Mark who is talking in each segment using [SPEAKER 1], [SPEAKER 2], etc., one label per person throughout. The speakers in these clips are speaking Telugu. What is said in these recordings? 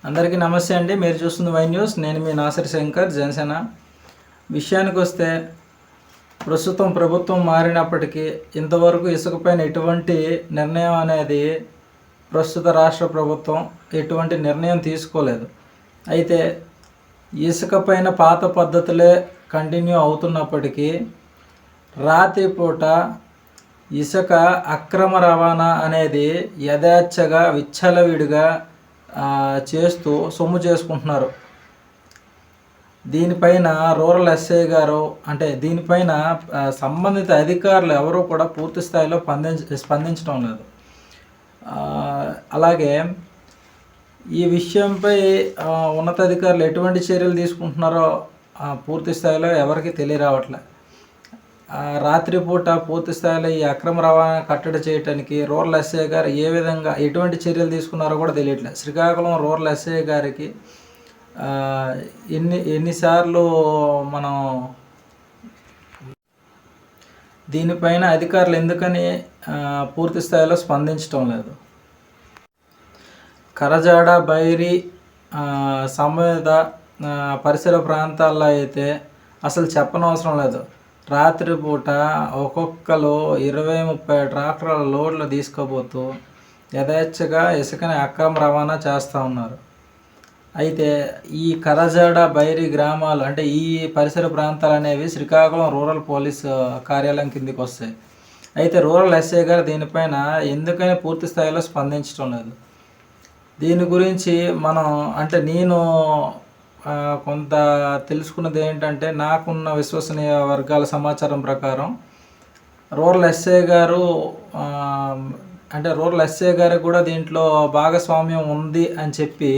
[SPEAKER 1] అందరికీ నమస్తే అండి. మీరు చూస్తుంది వై న్యూస్. నేను మీ నాసర్ శంకర్, జనసేన. విషయానికి వస్తే ప్రస్తుతం ప్రభుత్వం మారినప్పటికీ ఇంతవరకు ఇసుకపైన ఎటువంటి నిర్ణయం అనేది ప్రస్తుత రాష్ట్ర ప్రభుత్వం ఎటువంటి నిర్ణయం తీసుకోలేదు. అయితే ఇసుక పైన పాత పద్ధతులే కంటిన్యూ అవుతున్నప్పటికీ రాత్రిపూట ఇసుక అక్రమ రవాణా అనేది యథేచ్ఛగా విచ్చలవిడిగా చేస్తూ సొమ్ము చేసుకుంటున్నారు. దీనిపైన రూరల్ ఎస్ఐ గారు దీనిపైన సంబంధిత అధికారులు ఎవరూ కూడా పూర్తి స్థాయిలో స్పందించడం లేదు. అలాగే ఈ విషయంపై ఉన్నతాధికారులు ఎటువంటి చర్యలు తీసుకుంటున్నారో పూర్తి స్థాయిలో ఎవరికి తెలియరావట్లేదు. రాత్రిపూట పూర్తి స్థాయిలో ఈ అక్రమ రవాణా కట్టడి చేయడానికి రూరల్ ఎస్ఐ గారు ఏ విధంగా ఎటువంటి చర్యలు తీసుకున్నారో కూడా తెలియట్లేదు. శ్రీకాకుళం రూరల్ ఎస్ఐ గారికి ఎన్నిసార్లు మనం దీనిపైన అధికారులు ఎందుకని పూర్తి స్థాయిలో స్పందించడం లేదు. కరజాడ, బైరి సంబంధిత పరిసర ప్రాంతాల్లో అయితే అసలు చెప్పనవసరం లేదు. రాత్రిపూట ఒక్కొక్కరు 20-30 ట్రాక్టర్ల లోడ్లు తీసుకుపోతూ యథేచ్ఛగా ఇసుకని అక్రమ రవాణా చేస్తూ ఉన్నారు. అయితే ఈ కరజాడ, బైరి గ్రామాలు ఈ పరిసర ప్రాంతాలు అనేవి శ్రీకాకుళం రూరల్ పోలీస్ కార్యాలయం కిందికి వస్తాయి. అయితే రూరల్ ఎస్ఐ గారు దీనిపైన ఎందుకని పూర్తి స్థాయిలో స్పందించడం లేదు. దీని గురించి నేను కొంత తెలుసుకున్నది ఏంటంటే, నాకున్న విశ్వసనీయ వర్గాల సమాచారం ప్రకారం రూరల్ ఎస్ఐ గారు రూరల్ ఎస్ఐ గారికి కూడా దీంట్లో భాగస్వామ్యం ఉంది అని చెప్పి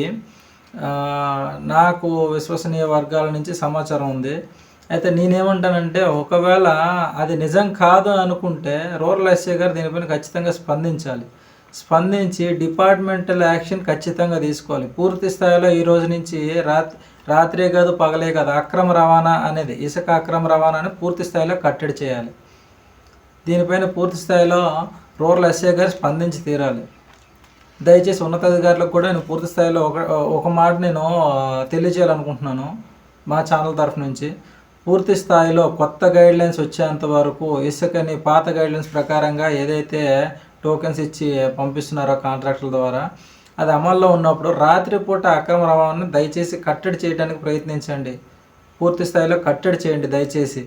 [SPEAKER 1] నాకు విశ్వసనీయ వర్గాల నుంచి సమాచారం ఉంది. అయితే నేనేమంటానంటే, ఒకవేళ అది నిజం కాదు అనుకుంటే రూరల్ ఎస్ఐ గారు దీనిపైన ఖచ్చితంగా స్పందించి డిపార్ట్మెంటల్ యాక్షన్ ఖచ్చితంగా తీసుకోవాలి. పూర్తి స్థాయిలో ఈ రోజు నుంచి రాత్రే కాదు పగలే కాదు అక్రమ రవాణా అనేది ఇసుక అక్రమ రవాణాని పూర్తి స్థాయిలో కట్టడి చేయాలి. దీనిపైన పూర్తి స్థాయిలో రూరల్ ఎస్ఐ గారు స్పందించి తీరాలి. దయచేసి ఉన్నతాధికారులకు కూడా నేను పూర్తి స్థాయిలో ఒక మాట నేను తెలియజేయాలనుకుంటున్నాను. మా ఛానల్ తరఫు నుంచి పూర్తి స్థాయిలో కొత్త గైడ్లైన్స్ వచ్చేంత వరకు ఇసుకని పాత గైడ్లైన్స్ ప్రకారంగా ఏదైతే టోకెన్స్ ఇచ్చి పంపిస్తున్నారో కాంట్రాక్టుల ద్వారా అది అమల్లో ఉన్నప్పుడు రాత్రిపూట అక్రమ రవాణాను దయచేసి కట్టడి చేయడానికి ప్రయత్నించండి. పూర్తి స్థాయిలో కట్టడి చేయండి దయచేసి.